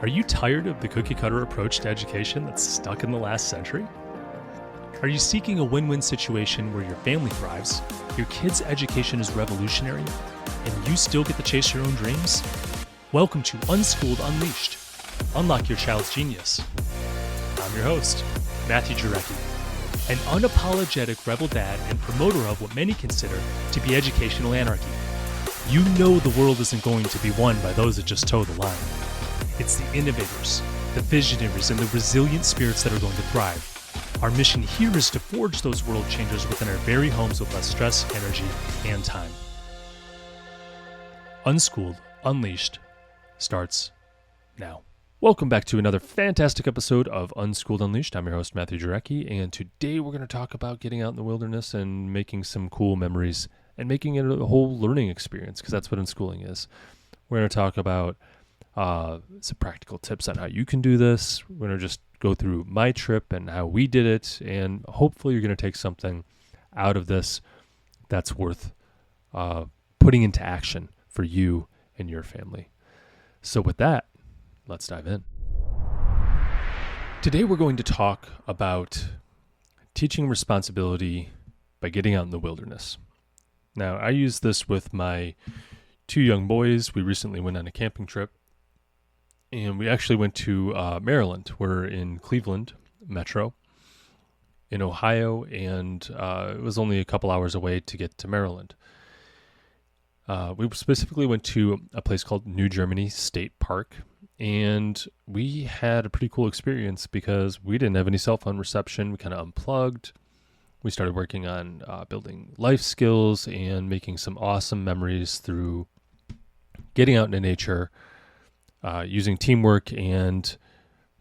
Are you tired of the cookie-cutter approach to education that's stuck in the last century? Are you seeking a win-win situation where your family thrives, your kid's education is revolutionary, and you still get to chase your own dreams? Welcome to Unschooled Unleashed. Unlock your child's genius. I'm your host, Matthew Jarecki, an unapologetic rebel dad and promoter of what many consider to be educational anarchy. You know the world isn't going to be won by those that just toe the line. It's the innovators, the visionaries, and the resilient spirits that are going to thrive. Our mission here is to forge those world changers within our very homes with less stress, energy, and time. Unschooled Unleashed starts now. Welcome back to another fantastic episode of Unschooled Unleashed. I'm your host, Matthew Jarecki, and today we're going to talk about getting out in the wilderness and making some cool memories and making it a whole learning experience, because that's what unschooling is. We're going to talk about some practical tips on how you can do this. We're going to just go through my trip and how we did it, and hopefully you're going to take something out of this that's worth putting into action for you and your family. So with that, let's dive in. Today we're going to talk about teaching responsibility by getting out in the wilderness. Now, I use this with my two young boys. We recently went on a camping trip, and we actually went to Maryland. We're in Cleveland Metro in Ohio, and it was only a couple hours away to get to Maryland. We specifically went to a place called New Germany State Park, and we had a pretty cool experience because we didn't have any cell phone reception. We kind of unplugged. We started working on building life skills and making some awesome memories through getting out into nature, using teamwork, and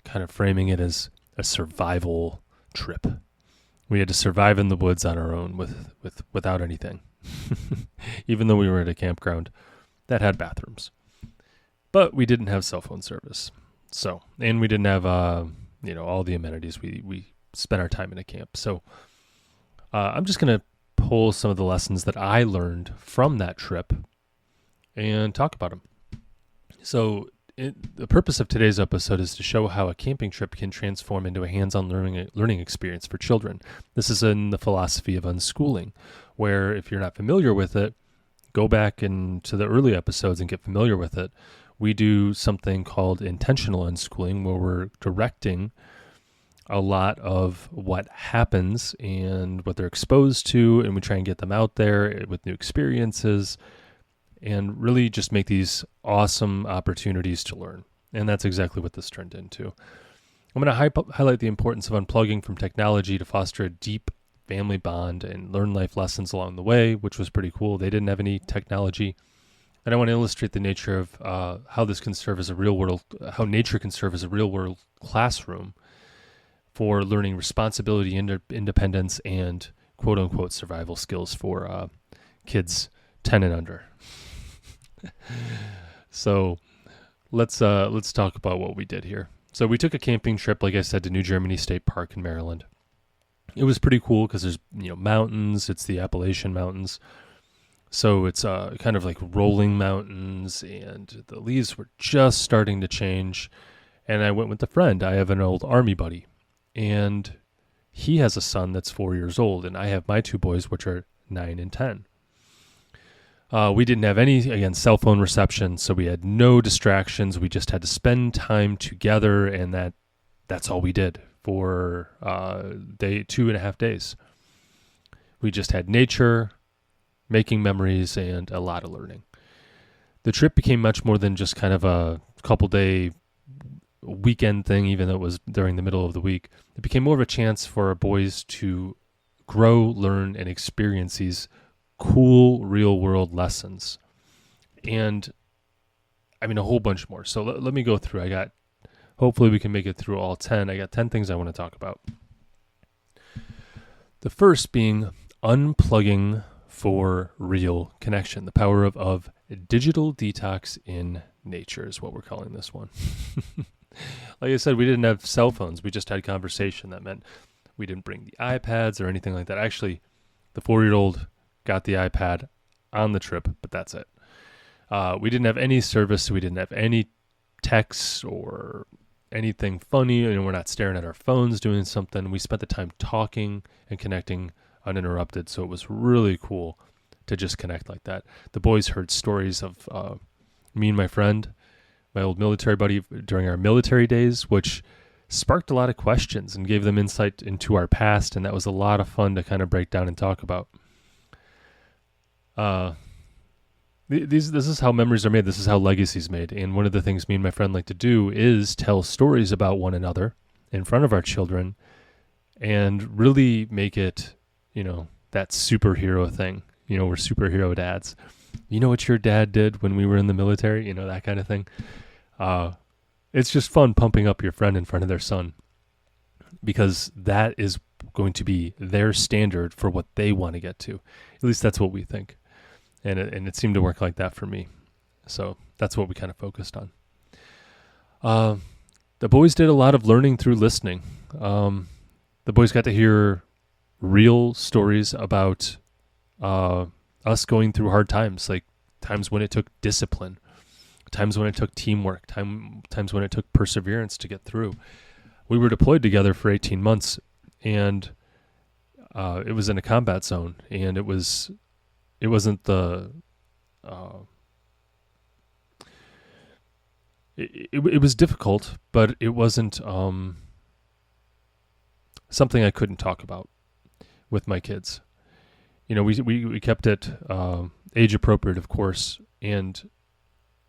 kind of framing it as a survival trip. We had to survive in the woods on our own without anything, even though we were at a campground that had bathrooms. But we didn't have cell phone service. And we didn't have all the amenities. We spent our time in a camp. So I'm just going to pull some of the lessons that I learned from that trip and talk about them. So the purpose of today's episode is to show how a camping trip can transform into a hands-on learning experience for children. This is in the philosophy of unschooling, where if you're not familiar with it, go back into the early episodes and get familiar with it. We do something called intentional unschooling, where we're directing a lot of what happens and what they're exposed to, and we try and get them out there with new experiences and really just make these awesome opportunities to learn. And that's exactly what this turned into. I'm going to highlight the importance of unplugging from technology to foster a deep family bond and learn life lessons along the way, which was pretty cool. They didn't have any technology. And I want to illustrate the nature of how this can serve as how nature can serve as a real world classroom for learning responsibility, independence, and quote unquote survival skills for kids 10 and under. So let's talk about what we did here. So we took a camping trip, like I said, to New Germany State Park in Maryland. It was pretty cool because there's mountains. It's the Appalachian Mountains. So it's kind of like rolling mountains, and the leaves were just starting to change. And I went with a friend. I have an old Army buddy, and he has a son that's 4 years old, and I have my two boys, which are 9 and 10. We didn't have any, cell phone reception, so we had no distractions. We just had to spend time together, and that's all we did for 2.5 days. We just had nature, making memories, and a lot of learning. The trip became much more than just kind of a couple-day weekend thing, even though it was during the middle of the week. It became more of a chance for our boys to grow, learn, and experience these cool real-world lessons. And, a whole bunch more. So let me go through. Hopefully we can make it through all 10. I got 10 things I want to talk about. The first being unplugging for real connection. The power of digital detox in nature is what we're calling this one. Like I said, we didn't have cell phones. We just had conversation. That meant we didn't bring the iPads or anything like that. Actually, the 4-year-old got the iPad on the trip, but that's it. We didn't have any service. So we didn't have any texts or anything funny, and we're not staring at our phones doing something. We spent the time talking and connecting uninterrupted, so it was really cool to just connect like that. The boys heard stories of me and my friend, my old military buddy, during our military days, which sparked a lot of questions and gave them insight into our past, and that was a lot of fun to kind of break down and talk about. This is how memories are made. This is how legacy is made. And one of the things me and my friend like to do is tell stories about one another in front of our children and really make it, that superhero thing. We're superhero dads. You know what your dad did when we were in the military? That kind of thing. It's just fun pumping up your friend in front of their son, because that is going to be their standard for what they want to get to. At least that's what we think. And it seemed to work like that for me. So that's what we kind of focused on. The boys did a lot of learning through listening. The boys got to hear real stories about us going through hard times, like times when it took discipline, times when it took teamwork, times when it took perseverance to get through. We were deployed together for 18 months, and it was in a combat zone, and it wasn't the it was difficult, but it wasn't something I couldn't talk about with my kids. We kept it age appropriate, of course, and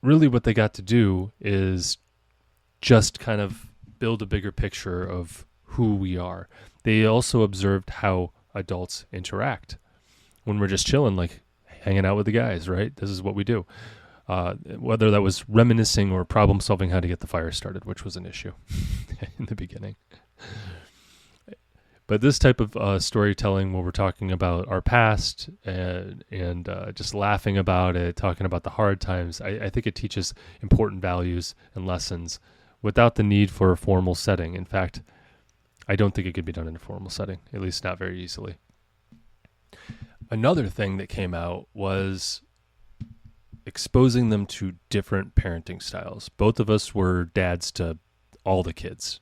really what they got to do is just kind of build a bigger picture of who we are. They also observed how adults interact when we're just chilling, like hanging out with the guys, right? This is what we do. Whether that was reminiscing or problem solving how to get the fire started, which was an issue in the beginning. But this type of storytelling, where we're talking about our past and just laughing about it, talking about the hard times, I think it teaches important values and lessons without the need for a formal setting. In fact, I don't think it could be done in a formal setting, at least not very easily. Another thing that came out was exposing them to different parenting styles. Both of us were dads to all the kids.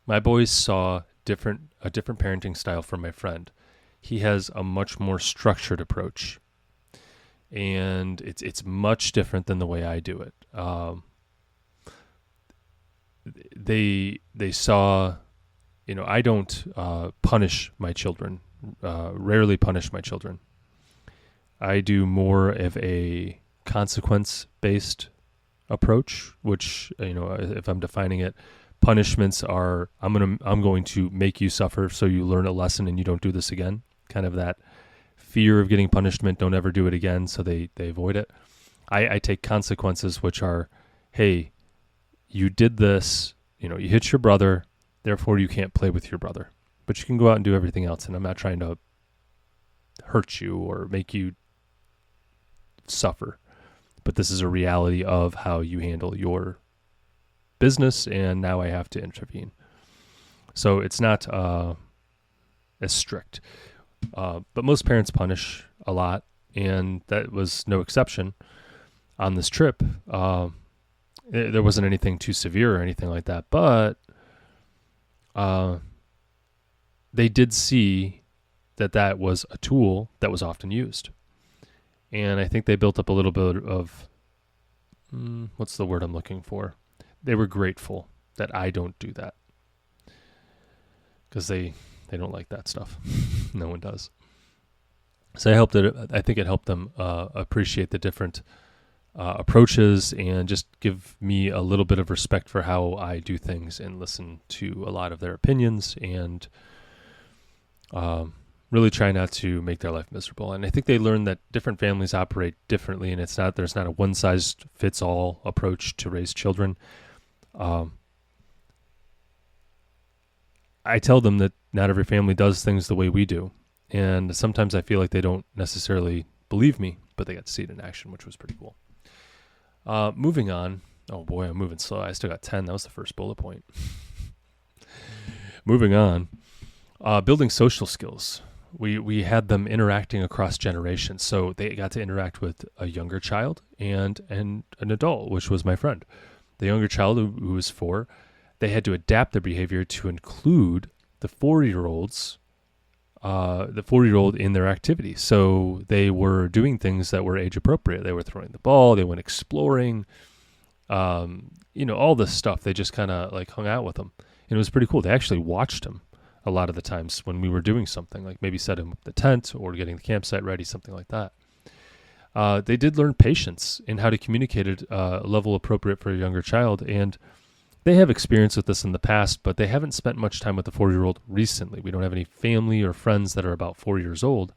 My boys saw a different parenting style from my friend. He has a much more structured approach, and it's much different than the way I do it. They saw, I don't punish my children. Rarely punish my children. I do more of a consequence-based approach, which, if I'm defining it, punishments are, I'm going to make you suffer so you learn a lesson and you don't do this again. Kind of that fear of getting punishment, don't ever do it again, so they avoid it. I take consequences, which are, hey, you did this, you hit your brother, therefore you can't play with your brother. But you can go out and do everything else, and I'm not trying to hurt you or make you suffer. But this is a reality of how you handle your business, and now I have to intervene. So it's not as strict. But most parents punish a lot, and that was no exception. On this trip, there wasn't anything too severe or anything like that, but they did see that was a tool that was often used. And I think they built up a little bit of, what's the word I'm looking for? They were grateful that I don't do that, because they don't like that stuff. No one does. So I think it helped them appreciate the different approaches and just give me a little bit of respect for how I do things and listen to a lot of their opinions and really try not to make their life miserable. And I think they learned that different families operate differently, and there's not a one-size-fits-all approach to raise children. I tell them that not every family does things the way we do, and sometimes I feel like they don't necessarily believe me, but they got to see it in action, which was pretty cool. Moving on. Oh boy, I'm moving slow. I still got 10. That was the first bullet point. Moving on. Building social skills. We had them interacting across generations. So they got to interact with a younger child and an adult, which was my friend. the younger child who was 4, they had to adapt their behavior to include the 4-year-old in their activity. So they were doing things that were age appropriate. They were throwing the ball, they went exploring, all this stuff. They just kind of like hung out with them. And it was pretty cool. They actually watched him a lot of the times when we were doing something, like maybe setting up the tent or getting the campsite ready, something like that. They did learn patience and how to communicate at a level appropriate for a younger child. And they have experience with this in the past, but they haven't spent much time with the 4-year-old recently. We don't have any family or friends that are about 4 years old.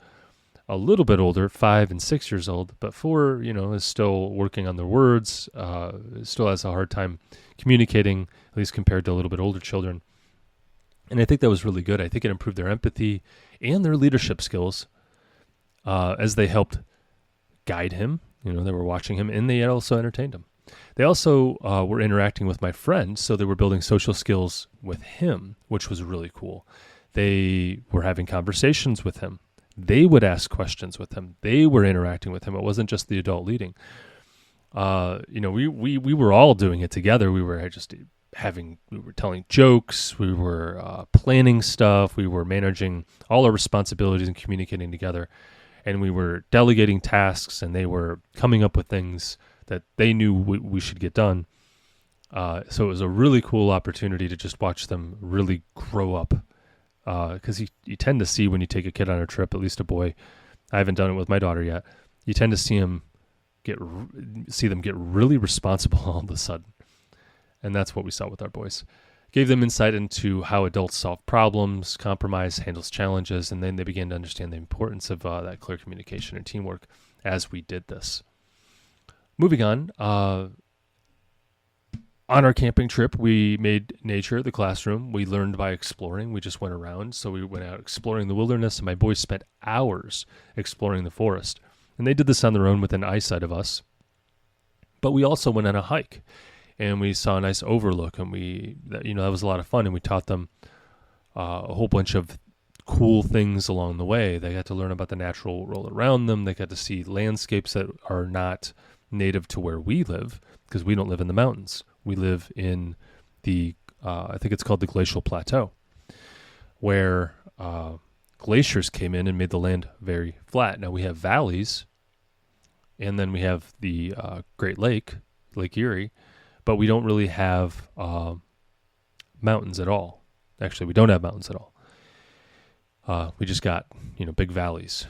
A little bit older, 5 and 6 years old, but 4, is still working on their words, still has a hard time communicating, at least compared to a little bit older children. And I think that was really good. I think it improved their empathy and their leadership skills as they helped guide him. They were watching him, and they also entertained him. They also were interacting with my friend, so they were building social skills with him, which was really cool. They were having conversations with him. They would ask questions with him. They were interacting with him. It wasn't just the adult leading. We were all doing it together. We were telling jokes. We were planning stuff. We were managing all our responsibilities and communicating together. And we were delegating tasks, and they were coming up with things that they knew we should get done. So it was a really cool opportunity to just watch them really grow up. Because you tend to see when you take a kid on a trip, at least a boy, I haven't done it with my daughter yet, you tend to see them get really responsible all of a sudden. And that's what we saw with our boys. Gave them insight into how adults solve problems, compromise, handles challenges, and then they began to understand the importance of that clear communication and teamwork as we did this. Moving on, on our camping trip, we made nature the classroom. We learned by exploring. We just went around. So we went out exploring the wilderness, and my boys spent hours exploring the forest. And they did this on their own within eyesight of us. But we also went on a hike, and we saw a nice overlook, and that was a lot of fun. And we taught them a whole bunch of cool things along the way. They got to learn about the natural world around them. They got to see landscapes that are not native to where we live, because we don't live in the mountains. We live in the, I think it's called the glacial plateau, where glaciers came in and made the land very flat. Now we have valleys, and then we have the Great Lake, Lake Erie, but we don't really have mountains at all. Actually, we don't have mountains at all. We just got, big valleys.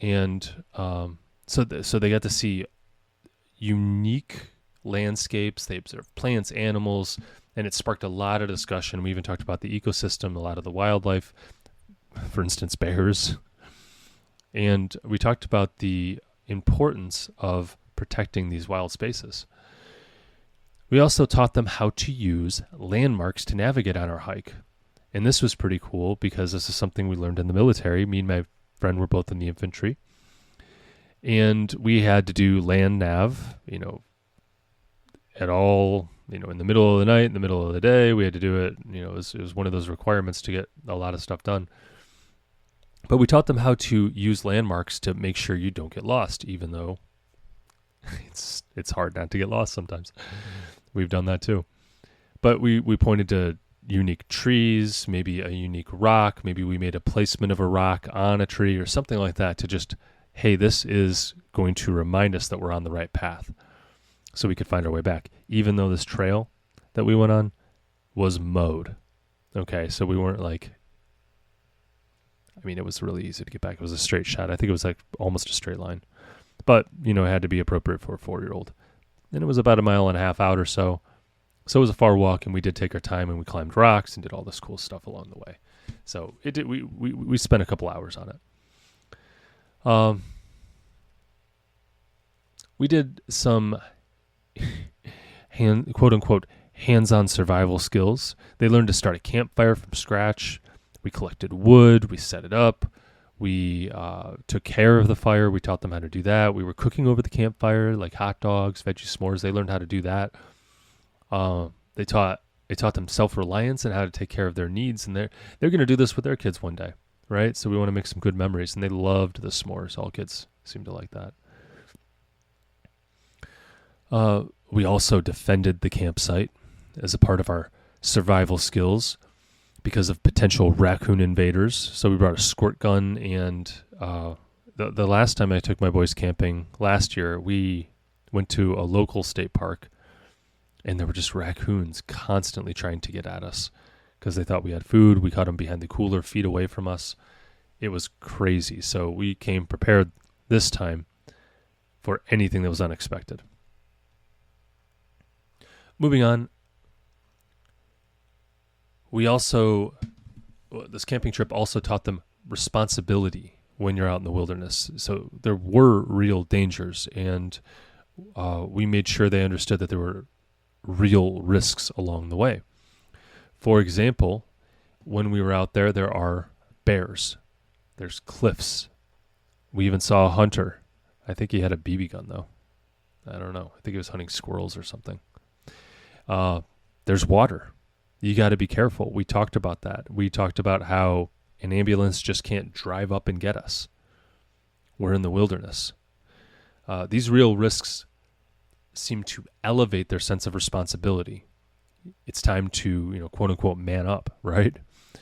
And so they got to see unique landscapes. They observed plants, animals, and it sparked a lot of discussion. We even talked about the ecosystem, a lot of the wildlife, for instance, bears. And we talked about the importance of protecting these wild spaces. We also taught them how to use landmarks to navigate on our hike. And this was pretty cool because this is something we learned in the military. Me and my friend were both in the infantry. And we had to do land nav, at all, in the middle of the night, in the middle of the day. We had to do it. It was one of those requirements to get a lot of stuff done. But we taught them how to use landmarks to make sure you don't get lost, even though it's hard not to get lost sometimes. We've done that too. But we pointed to unique trees, maybe a unique rock. Maybe we made a placement of a rock on a tree or something like that to just, hey, this is going to remind us that we're on the right path, so we could find our way back, even though this trail that we went on was mowed. Okay, so we weren't it was really easy to get back. It was a straight shot. I think it was almost a straight line. But, it had to be appropriate for a 4-year-old. And it was about 1.5 miles out or so. So it was a far walk, and we did take our time, and we climbed rocks and did all this cool stuff along the way. So we spent a couple hours on it. We did some quote-unquote hands-on survival skills. They learned to start a campfire from scratch. We collected wood. We set it up. We took care of the fire. We taught them how to do that. We were cooking over the campfire, like hot dogs, veggie s'mores. They learned how to do that. They taught them self-reliance and how to take care of their needs. And they're going to do this with their kids one day, right? So we want to make some good memories. And they loved the s'mores. All kids seem to like that. We also defended the campsite as a part of our survival skills because of potential raccoon invaders. So we brought a squirt gun, and the last time I took my boys camping last year, we went to a local state park, and there were just raccoons constantly trying to get at us because they thought we had food. We caught them behind the cooler, feet away from us. It was crazy. So we came prepared this time for anything that was unexpected. Moving on, this camping trip also taught them responsibility when you're out in the wilderness. So there were real dangers, and we made sure they understood that there were real risks along the way. For example, when we were out there, there are bears. There's cliffs. We even saw a hunter. I think he had a BB gun, though. I don't know. I think he was hunting squirrels or something. There's water. You got to be careful. We talked about that. We talked about how an ambulance just can't drive up and get us. We're in the wilderness. These real risks seem to elevate their sense of responsibility. It's time to, quote unquote, man up, right?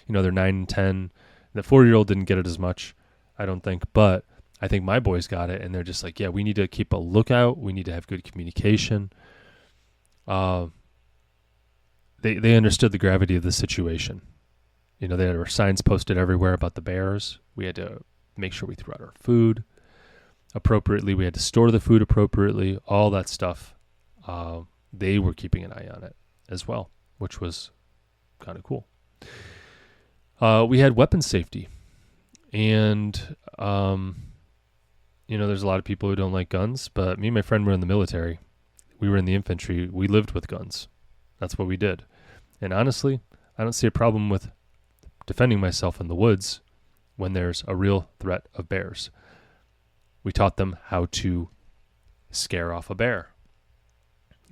They're 9 and 10. The 4-year-old didn't get it as much, I don't think, but I think my boys got it, and they're just like, yeah, we need to keep a lookout. We need to have good communication. They understood the gravity of the situation. There were signs posted everywhere about the bears. We had to make sure we threw out our food appropriately. We had to store the food appropriately, all that stuff. They were keeping an eye on it as well, which was kind of cool. We had weapon safety, and there's a lot of people who don't like guns, but me and my friend were in the military. We were in the infantry. We lived with guns. That's what we did. And honestly, I don't see a problem with defending myself in the woods when there's a real threat of bears. We taught them how to scare off a bear.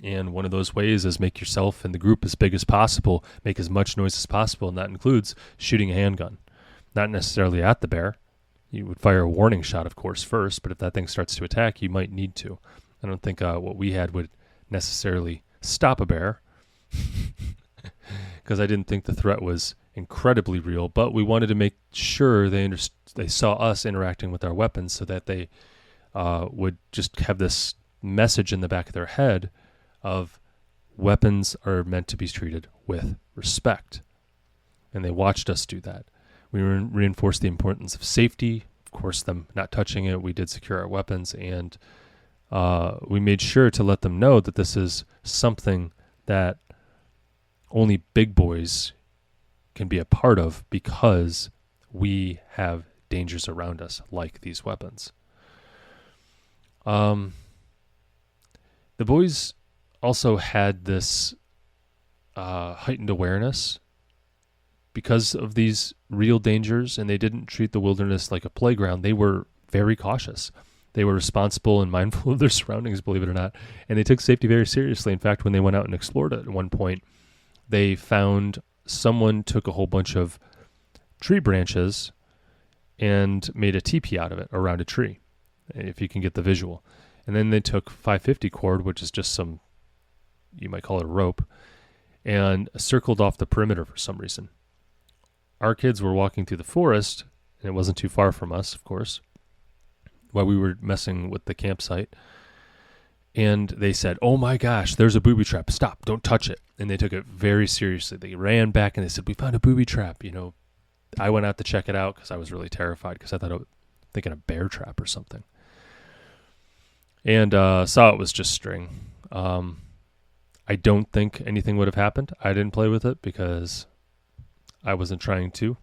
And one of those ways is make yourself and the group as big as possible, make as much noise as possible, and that includes shooting a handgun. Not necessarily at the bear. You would fire a warning shot, of course, first, but if that thing starts to attack, you might need to. I don't think what we had would necessarily stop a bear, because I didn't think the threat was incredibly real, but we wanted to make sure they saw us interacting with our weapons so that they would just have this message in the back of their head of weapons are meant to be treated with respect. And they watched us do that. We reinforced the importance of safety, of course, them not touching it. We did secure our weapons, and we made sure to let them know that this is something that only big boys can be a part of because we have dangers around us like these weapons. The boys also had this heightened awareness because of these real dangers, and they didn't treat the wilderness like a playground. They were very cautious. They were responsible and mindful of their surroundings, believe it or not, and they took safety very seriously. In fact, when they went out and explored it at one point, they found someone took a whole bunch of tree branches and made a teepee out of it around a tree, if you can get the visual. And then they took 550 cord, which is just some, you might call it a rope, and circled off the perimeter for some reason. Our kids were walking through the forest, and it wasn't too far from us, of course, while we were messing with the campsite. And they said, "Oh my gosh, there's a booby trap. Stop, don't touch it." And they took it very seriously. They ran back and they said, "We found a booby trap." I went out to check it out because I was really terrified because I thought I was thinking a bear trap or something. And saw it was just string. I don't think anything would have happened. I didn't play with it because I wasn't trying to.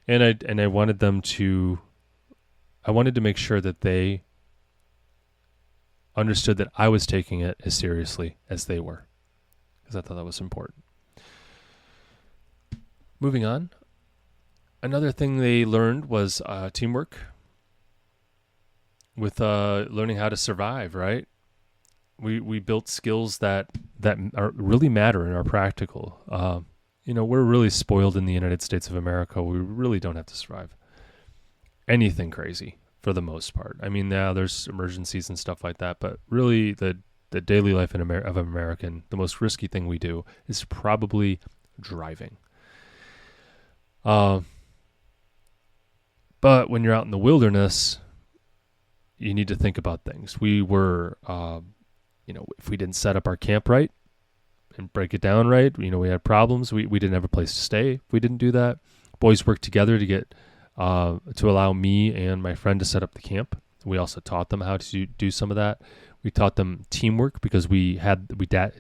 and I wanted them to, I wanted to make sure that they understood that I was taking it as seriously as they were, because I thought that was important. Moving on, another thing they learned was teamwork with learning how to survive, right? We built skills that really matter and are practical. We're really spoiled in the United States of America. We really don't have to survive anything crazy for the most part. I mean, now there's emergencies and stuff like that, but really the daily life of an American, the most risky thing we do is probably driving. But when you're out in the wilderness, you need to think about things. We were, if we didn't set up our camp right and break it down right, we had problems. We didn't have a place to stay if we didn't do that. Boys worked together to get to allow me and my friend to set up the camp. We also taught them how to do some of that. We taught them teamwork because we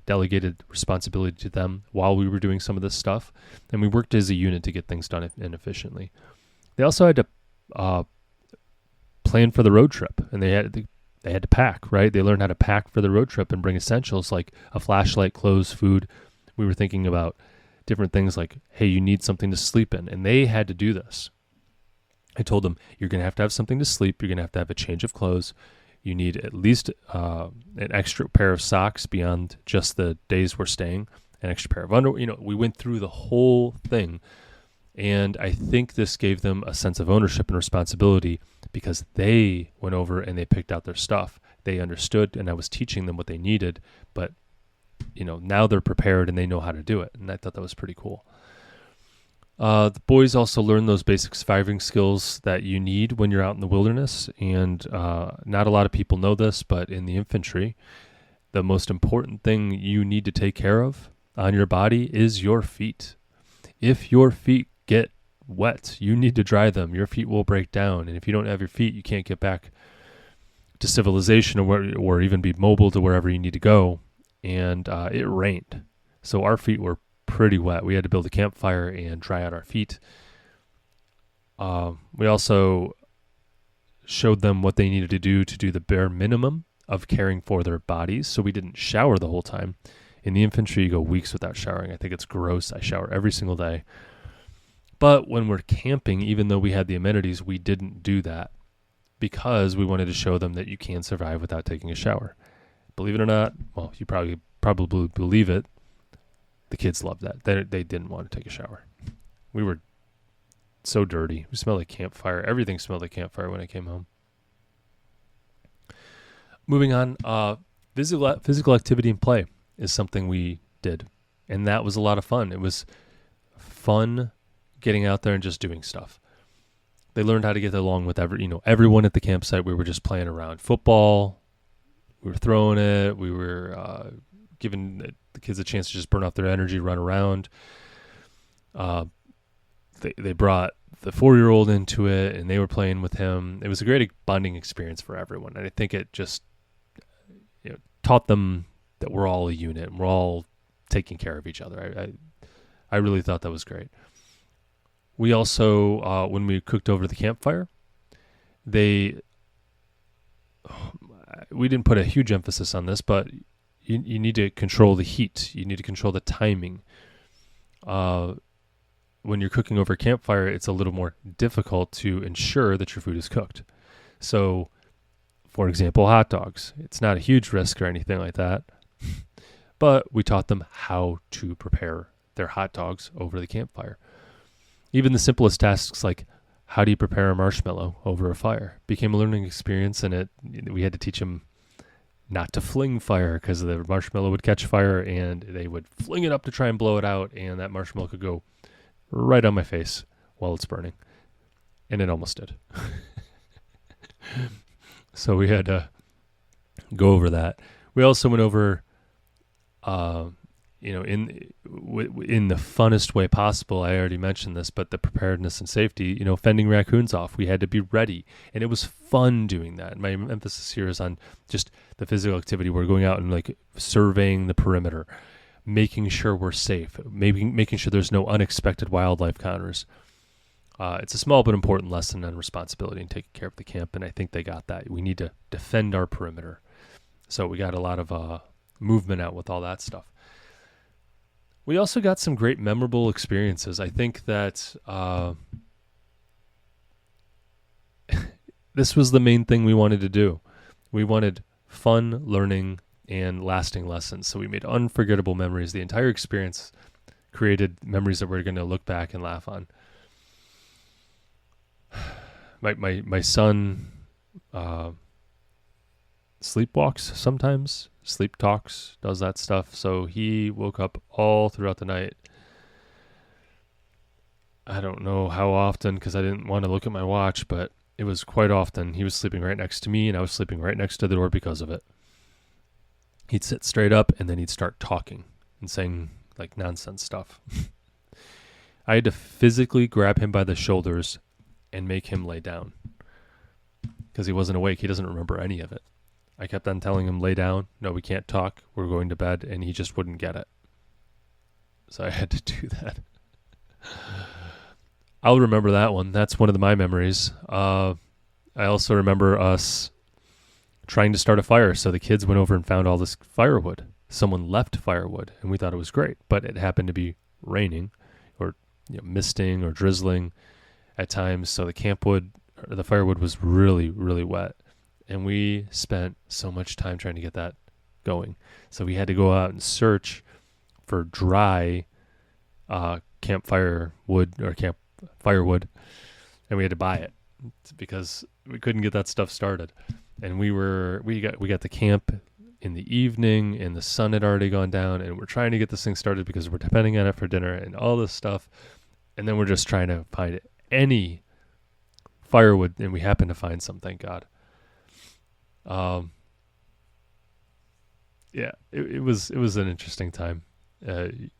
delegated responsibility to them while we were doing some of this stuff, and we worked as a unit to get things done efficiently. They also had to plan for the road trip, and they had to pack, right? They learned how to pack for the road trip and bring essentials like a flashlight, clothes, food. We were thinking about different things like, hey, you need something to sleep in, and they had to do this. I told them, you're going to have something to sleep. You're going to have a change of clothes. You need at least an extra pair of socks beyond just the days we're staying, an extra pair of underwear. We went through the whole thing. And I think this gave them a sense of ownership and responsibility because they went over and they picked out their stuff. They understood, and I was teaching them what they needed, but now they're prepared and they know how to do it. And I thought that was pretty cool. The boys also learn those basic surviving skills that you need when you're out in the wilderness. And not a lot of people know this, but in the infantry, the most important thing you need to take care of on your body is your feet. If your feet get wet, you need to dry them. Your feet will break down. And if you don't have your feet, you can't get back to civilization or even be mobile to wherever you need to go. And it rained. So our feet were pretty wet. We had to build a campfire and dry out our feet. We also showed them what they needed to do the bare minimum of caring for their bodies. So we didn't shower the whole time. In the infantry, you go weeks without showering. I think it's gross. I shower every single day. But when we're camping, even though we had the amenities, we didn't do that because we wanted to show them that you can survive without taking a shower. Believe it or not, well, you probably believe it, the kids loved that. They didn't want to take a shower. We were so dirty. We smelled like campfire. Everything smelled like campfire when I came home. Moving on, physical activity and play is something we did. And that was a lot of fun. It was fun getting out there and just doing stuff. They learned how to get along with everyone at the campsite. We were just playing around. Football, we were throwing it. We were giving the kids a chance to just burn off their energy, run around. They brought the 4-year-old into it, and they were playing with him. It was a great bonding experience for everyone. And I think it just taught them that we're all a unit and we're all taking care of each other. I really thought that was great. We also, when we cooked over the campfire, we didn't put a huge emphasis on this, but you need to control the heat. You need to control the timing. When you're cooking over a campfire, it's a little more difficult to ensure that your food is cooked. So, for example, hot dogs. It's not a huge risk or anything like that, but we taught them how to prepare their hot dogs over the campfire. Even the simplest tasks like how do you prepare a marshmallow over a fire became a learning experience, and we had to teach them not to fling fire because the marshmallow would catch fire and they would fling it up to try and blow it out, and that marshmallow could go right on my face while it's burning. And it almost did. So we had to go over that. We also went over, in the funnest way possible. I already mentioned this, but the preparedness and safety, fending raccoons off. We had to be ready, and it was fun doing that. My emphasis here is on just the physical activity. We're going out and surveying the perimeter, making sure we're safe, making sure there's no unexpected wildlife counters. It's a small but important lesson on responsibility and taking care of the camp, and I think they got that. We need to defend our perimeter. So we got a lot of movement out with all that stuff. We also got some great memorable experiences. I think that this was the main thing we wanted to do. We wanted fun, learning, and lasting lessons. So we made unforgettable memories. The entire experience created memories that we're going to look back and laugh on. My son sleepwalks sometimes, sleep talks, does that stuff. So he woke up all throughout the night. I don't know how often because I didn't want to look at my watch, but it was quite often. He was sleeping right next to me and I was sleeping right next to the door because of it. He'd sit straight up and then he'd start talking and saying like nonsense stuff. I had to physically grab him by the shoulders and make him lay down because he wasn't awake. He doesn't remember any of it. I kept on telling him, lay down. No, we can't talk. We're going to bed. And he just wouldn't get it. So I had to do that. I'll remember that one. That's one of my memories. I also remember us trying to start a fire. So the kids went over and found all this firewood. Someone left firewood, and we thought it was great. But it happened to be raining or misting or drizzling at times. So the firewood was really, really wet. And we spent so much time trying to get that going. So we had to go out and search for dry campfire wood or firewood, and we had to buy it because we couldn't get that stuff started. And we got to camp in the evening, and the sun had already gone down, and we're trying to get this thing started because we're depending on it for dinner and all this stuff. And then we're just trying to find any firewood, and we happened to find some, thank God. It was an interesting time.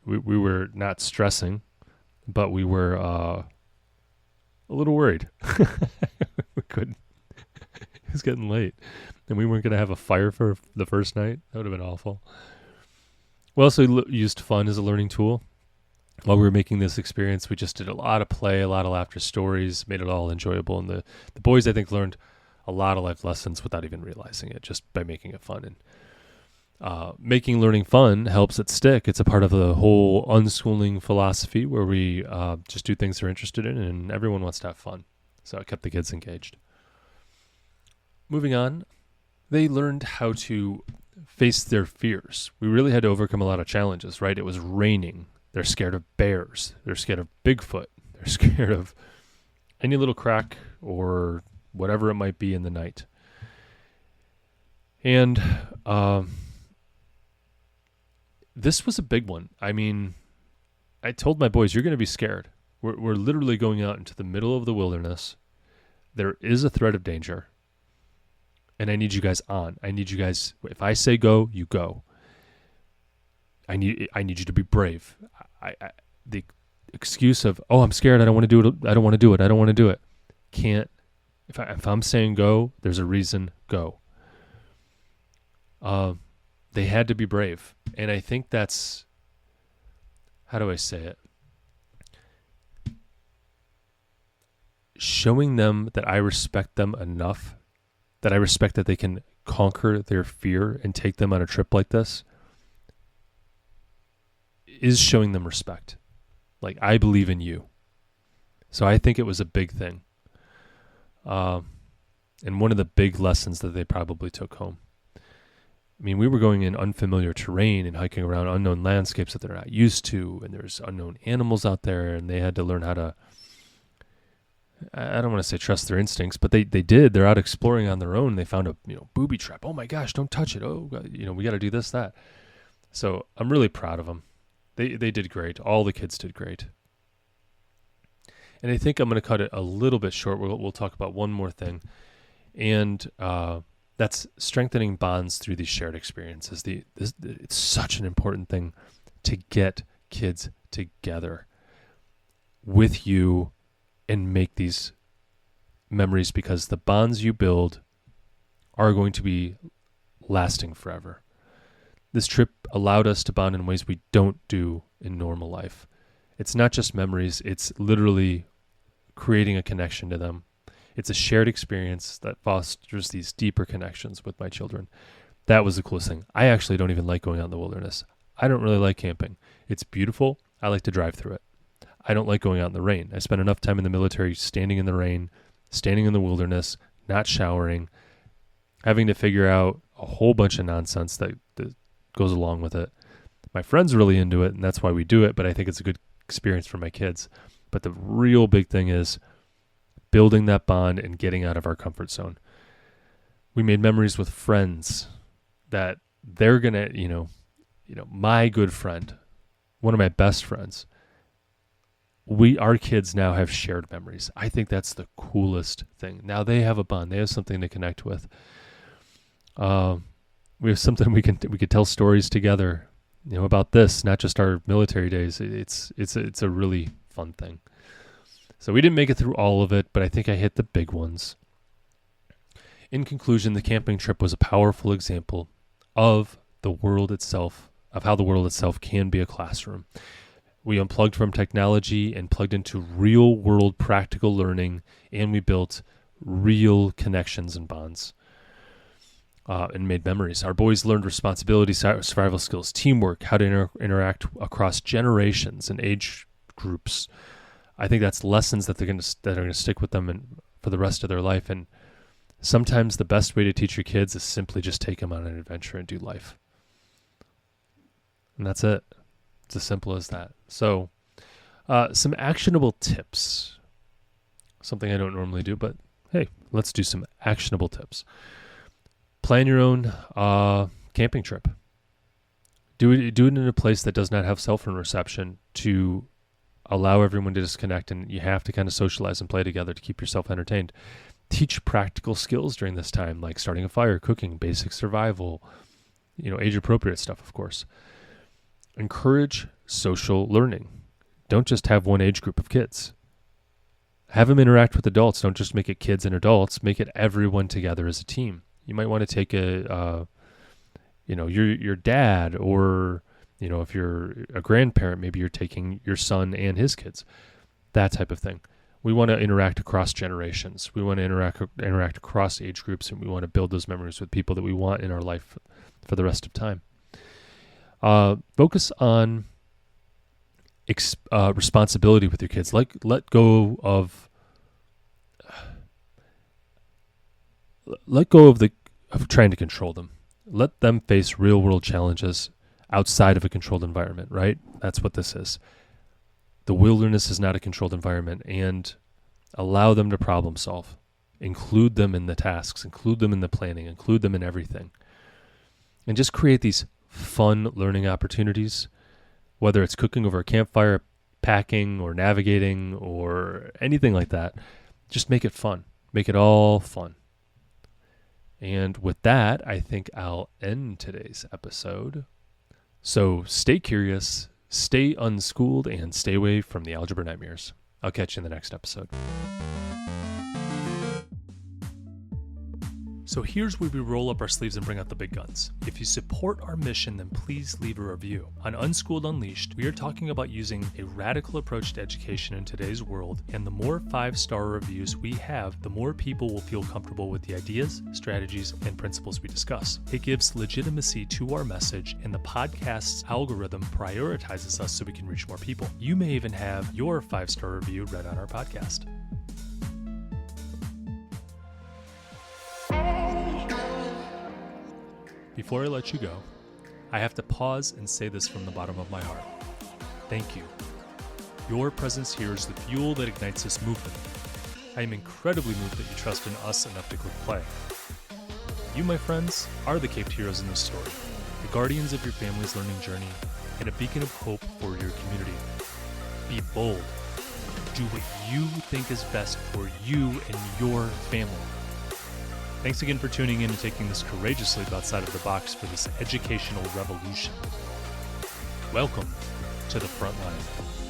We were not stressing, but we were a little worried. We couldn't. It was getting late, and we weren't going to have a fire for the first night. That would have been awful. We also used fun as a learning tool. While we were making this experience, we just did a lot of play, a lot of laughter stories, made it all enjoyable. And the boys, I think, learned a lot of life lessons without even realizing it, just by making it fun. And making learning fun helps it stick. It's a part of the whole unschooling philosophy where we just do things they're interested in, and everyone wants to have fun. So it kept the kids engaged. Moving on, they learned how to face their fears. We really had to overcome a lot of challenges, right? It was raining. They're scared of bears. They're scared of Bigfoot. They're scared of any little crack or whatever it might be in the night. And this was a big one. I mean, I told my boys, you're going to be scared. We're literally going out into the middle of the wilderness. There is a threat of danger. And I need you guys on. I need you guys, if I say go, you go. I need you to be brave. The excuse of, oh, I'm scared, I don't want to do it, I don't want to do it. Can't. If I'm saying go, there's a reason, go. They had to be brave. And I think that's, how do I say it? Showing them that I respect them enough, that I respect that they can conquer their fear and take them on a trip like this, is showing them respect. Like, I believe in you. So I think it was a big thing. And one of the big lessons that they probably took home. I mean, we were going in unfamiliar terrain and hiking around unknown landscapes that they're not used to, and there's unknown animals out there, and they had to learn how to, I don't want to say trust their instincts, but they did. They're out exploring on their own. They found a booby trap. Oh my gosh, don't touch it. Oh, we got to do this, that. So I'm really proud of them. They did great. All the kids did great. And I think I'm going to cut it a little bit short. We'll talk about one more thing, and that's strengthening bonds through these shared experiences. It's such an important thing to get kids together with you and make these memories, because the bonds you build are going to be lasting forever. This trip allowed us to bond in ways we don't do in normal life. It's not just memories, it's literally creating a connection to them. It's a shared experience that fosters these deeper connections with my children. That was the coolest thing. I actually don't even like going out in the wilderness. I don't really like camping. It's beautiful. I like to drive through it. I don't like going out in the rain. I spent enough time in the military standing in the rain, standing in the wilderness, not showering, having to figure out a whole bunch of nonsense that goes along with it. My friend's really into it, and that's why we do it, but I think it's a good experience for my kids. But the real big thing is building that bond and getting out of our comfort zone. We made memories with friends that they're going to, my good friend, one of my best friends, our kids now have shared memories. I think that's the coolest thing. Now they have a bond. They have something to connect with. We have something we could tell stories together, about this, not just our military days. It's a really fun thing. So we didn't make it through all of it, but I think I hit the big ones. In conclusion, the camping trip was a powerful example of the world itself, of how the world itself can be a classroom. We unplugged from technology and plugged into real world practical learning, and we built real connections and bonds. And made memories. Our boys learned responsibility, survival skills, teamwork, how to interact across generations and age groups. I think that's lessons that are going to stick with them for the rest of their life. And sometimes the best way to teach your kids is simply just take them on an adventure and do life. And that's it. It's as simple as that. So, some actionable tips. Something I don't normally do, but hey, let's do some actionable tips. Plan your own camping trip. Do it in a place that does not have cell phone reception to allow everyone to disconnect, and you have to kind of socialize and play together to keep yourself entertained. Teach practical skills during this time, like starting a fire, cooking, basic survival, age-appropriate stuff, of course. Encourage social learning. Don't just have one age group of kids. Have them interact with adults. Don't just make it kids and adults. Make it everyone together as a team. You might want to take your dad, or, if you're a grandparent, maybe you're taking your son and his kids, that type of thing. We want to interact across generations. We want to interact across age groups, and we want to build those memories with people that we want in our life for the rest of time. Focus on responsibility with your kids. Let go of trying to control them. Let them face real world challenges outside of a controlled environment, right? That's what this is. The wilderness is not a controlled environment, and allow them to problem solve. Include them in the tasks, include them in the planning, include them in everything. And just create these fun learning opportunities, whether it's cooking over a campfire, packing, or navigating, or anything like that. Just make it fun. Make it all fun. And with that, I think I'll end today's episode. So stay curious, stay unschooled, and stay away from the algebra nightmares. I'll catch you in the next episode. So here's where we roll up our sleeves and bring out the big guns. If you support our mission, then please leave a review. On Unschooled Unleashed, we are talking about using a radical approach to education in today's world, and the more 5-star reviews we have, the more people will feel comfortable with the ideas, strategies, and principles we discuss. It gives legitimacy to our message, and the podcast's algorithm prioritizes us so we can reach more people. You may even have your 5-star review read on our podcast. Before I let you go, I have to pause and say this from the bottom of my heart. Thank you. Your presence here is the fuel that ignites this movement. I am incredibly moved that you trust in us enough to click play. You, my friends, are the caped heroes in this story, the guardians of your family's learning journey, and a beacon of hope for your community. Be bold. Do what you think is best for you and your family. Thanks again for tuning in and taking this courageous leap outside of the box for this educational revolution. Welcome to the front line.